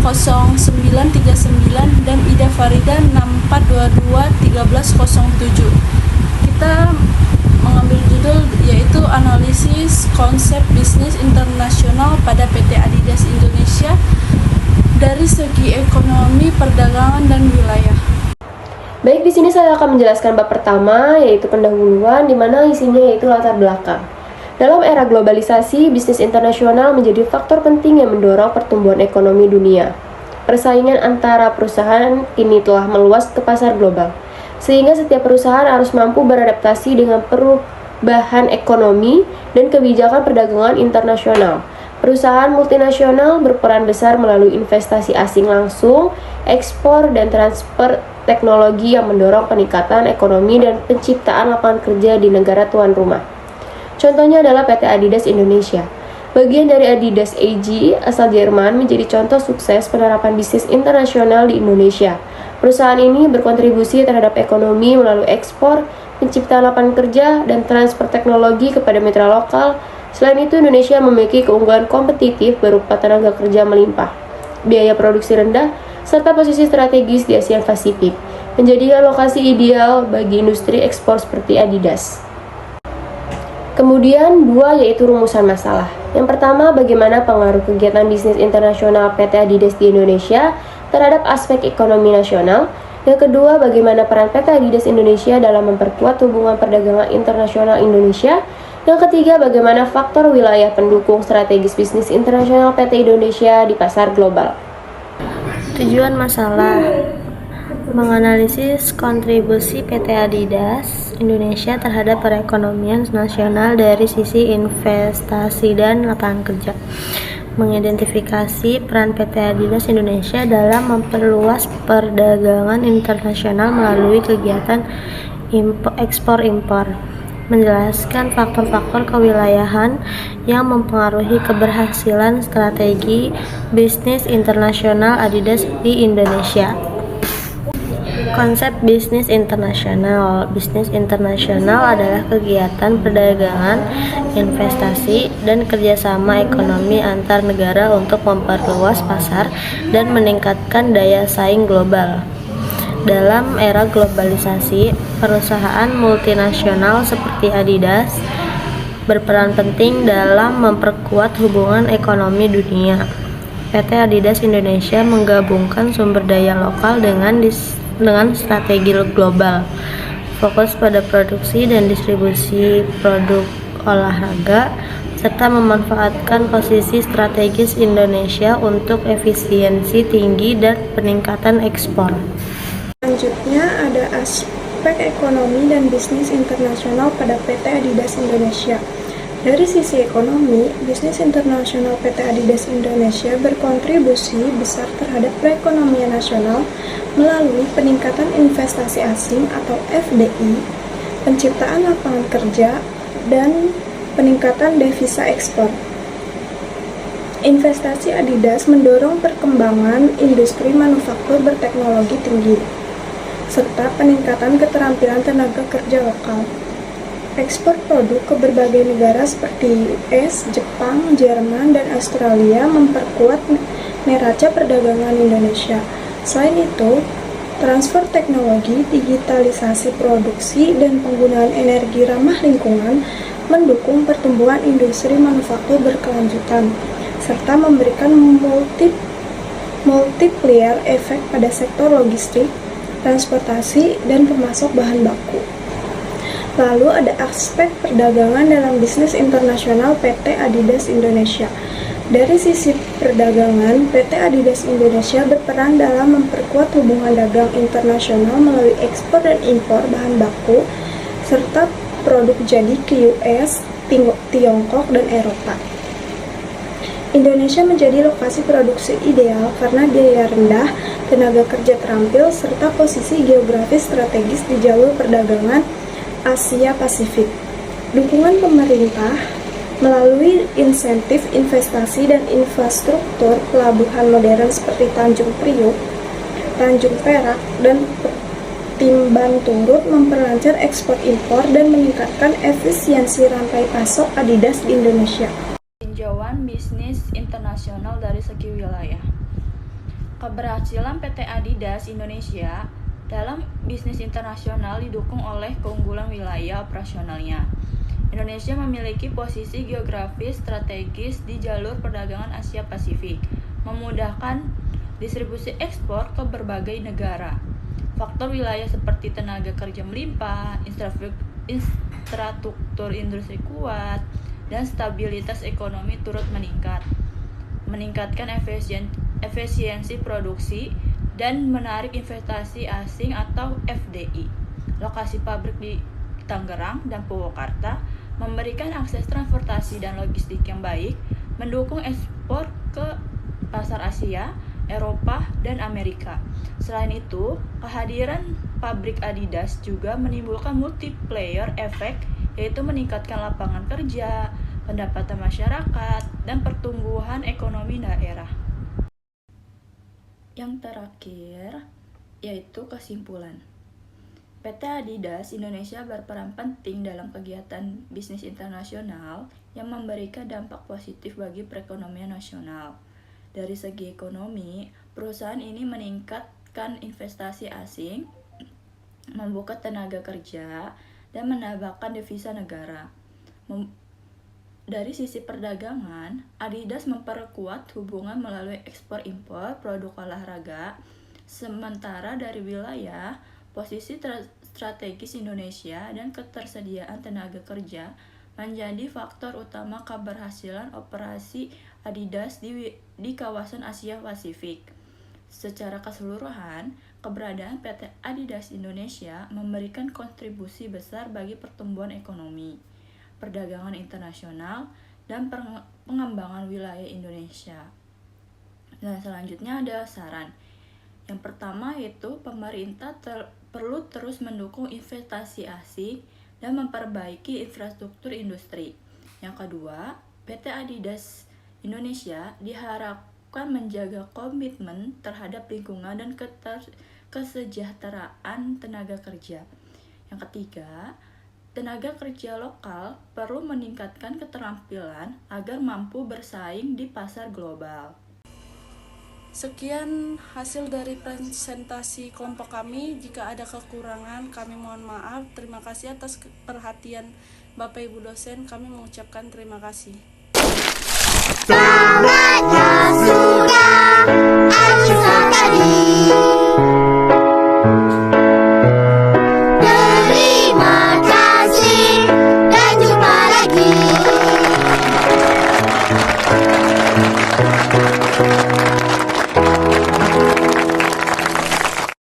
0939 dan Ida Farida 64221307. Kita mengambil judul yaitu analisis konsep bisnis internasional pada PT Adidas Indonesia dari segi ekonomi, perdagangan, dan wilayah. Baik, di sini saya akan menjelaskan bab pertama, yaitu pendahuluan, di mana isinya yaitu latar belakang. Dalam era globalisasi, bisnis internasional menjadi faktor penting yang mendorong pertumbuhan ekonomi dunia. Persaingan antara perusahaan kini telah meluas ke pasar global, sehingga setiap perusahaan harus mampu beradaptasi dengan perubahan ekonomi dan kebijakan perdagangan internasional. Perusahaan multinasional berperan besar melalui investasi asing langsung, ekspor, dan transfer teknologi yang mendorong peningkatan ekonomi dan penciptaan lapangan kerja di negara tuan rumah. Contohnya adalah PT Adidas Indonesia. Bagian dari Adidas AG asal Jerman menjadi contoh sukses penerapan bisnis internasional di Indonesia. Perusahaan ini berkontribusi terhadap ekonomi melalui ekspor, penciptaan lapangan kerja, dan transfer teknologi kepada mitra lokal. Selain itu, Indonesia memiliki keunggulan kompetitif berupa tenaga kerja melimpah, biaya produksi rendah, serta posisi strategis di Asia Pasifik, menjadikan lokasi ideal bagi industri ekspor seperti Adidas. Kemudian, dua yaitu rumusan masalah. Yang pertama, bagaimana pengaruh kegiatan bisnis internasional PT Adidas di Indonesia terhadap aspek ekonomi nasional. Yang kedua, bagaimana peran PT Adidas Indonesia dalam memperkuat hubungan perdagangan internasional Indonesia. Yang ketiga, bagaimana faktor wilayah pendukung strategis bisnis internasional PT Indonesia di pasar global. Tujuan masalah: menganalisis kontribusi PT Adidas Indonesia terhadap perekonomian nasional dari sisi investasi dan lapangan kerja. Mengidentifikasi peran PT Adidas Indonesia dalam memperluas perdagangan internasional melalui kegiatan ekspor-impor. Menjelaskan faktor-faktor kewilayahan yang mempengaruhi keberhasilan strategi bisnis internasional Adidas di Indonesia. Konsep bisnis internasional. Bisnis internasional adalah kegiatan perdagangan, investasi, dan kerjasama ekonomi antar negara untuk memperluas pasar dan meningkatkan daya saing global. Dalam era globalisasi, perusahaan multinasional seperti Adidas berperan penting dalam memperkuat hubungan ekonomi dunia. PT Adidas Indonesia menggabungkan sumber daya lokal dengan strategi global, fokus pada produksi dan distribusi produk olahraga, serta memanfaatkan posisi strategis Indonesia untuk efisiensi tinggi dan peningkatan ekspor. Selanjutnya ada aspek ekonomi dan bisnis internasional pada PT Adidas Indonesia. Dari sisi ekonomi, bisnis internasional PT Adidas Indonesia berkontribusi besar terhadap perekonomian nasional melalui peningkatan investasi asing atau FDI, penciptaan lapangan kerja, dan peningkatan devisa ekspor. Investasi Adidas mendorong perkembangan industri manufaktur berteknologi tinggi, serta peningkatan keterampilan tenaga kerja lokal. Ekspor produk ke berbagai negara seperti US, Jepang, Jerman, dan Australia memperkuat neraca perdagangan Indonesia. Selain itu, transfer teknologi, digitalisasi produksi, dan penggunaan energi ramah lingkungan mendukung pertumbuhan industri manufaktur berkelanjutan, serta memberikan multiplier efek pada sektor logistik, transportasi, dan pemasok bahan baku. Lalu ada aspek perdagangan dalam bisnis internasional PT Adidas Indonesia. Dari sisi perdagangan, PT Adidas Indonesia berperan dalam memperkuat hubungan dagang internasional melalui ekspor dan impor bahan baku, serta produk jadi ke US, Tiongkok, dan Eropa. Indonesia menjadi lokasi produksi ideal karena biaya rendah, tenaga kerja terampil, serta posisi geografis strategis di jalur perdagangan Asia Pasifik. Dukungan pemerintah melalui insentif investasi dan infrastruktur pelabuhan modern seperti Tanjung Priok, Tanjung Perak, dan Timban turut memperlancar ekspor impor dan meningkatkan efisiensi rantai pasok Adidas di Indonesia. Tinjauan bisnis internasional dari segi wilayah. Keberhasilan PT Adidas Indonesia dalam bisnis internasional didukung oleh keunggulan wilayah operasionalnya. Indonesia memiliki posisi geografis strategis di jalur perdagangan Asia Pasifik, memudahkan distribusi ekspor ke berbagai negara. Faktor wilayah seperti tenaga kerja melimpah, infrastruktur industri kuat, dan stabilitas ekonomi turut meningkatkan efisiensi produksi dan menarik investasi asing atau FDI. Lokasi pabrik di Tangerang dan Purwakarta memberikan akses transportasi dan logistik yang baik, mendukung ekspor ke pasar Asia, Eropa, dan Amerika. Selain itu, kehadiran pabrik Adidas juga menimbulkan multiplier effect, yaitu meningkatkan lapangan kerja, pendapatan masyarakat, dan pertumbuhan ekonomi daerah. Yang terakhir, yaitu kesimpulan. PT Adidas Indonesia berperan penting dalam kegiatan bisnis internasional yang memberikan dampak positif bagi perekonomian nasional. Dari segi ekonomi, perusahaan ini meningkatkan investasi asing, membuka tenaga kerja, dan menambahkan devisa negara. Dari sisi perdagangan, Adidas memperkuat hubungan melalui ekspor-impor produk olahraga, sementara dari wilayah, posisi strategis Indonesia dan ketersediaan tenaga kerja menjadi faktor utama keberhasilan operasi Adidas di kawasan Asia Pasifik. Secara keseluruhan, keberadaan PT Adidas Indonesia memberikan kontribusi besar bagi pertumbuhan ekonomi, perdagangan internasional, dan pengembangan wilayah Indonesia. Nah, selanjutnya ada saran. Yang pertama yaitu pemerintah perlu terus mendukung investasi asing dan memperbaiki infrastruktur industri. Yang kedua, PT Adidas Indonesia diharapkan menjaga komitmen terhadap lingkungan dan kesejahteraan tenaga kerja. Yang ketiga, tenaga kerja lokal perlu meningkatkan keterampilan agar mampu bersaing di pasar global. Sekian hasil dari presentasi kelompok kami. Jika ada kekurangan, kami mohon maaf. Terima kasih atas perhatian Bapak Ibu dosen. Kami mengucapkan terima kasih. Semuanya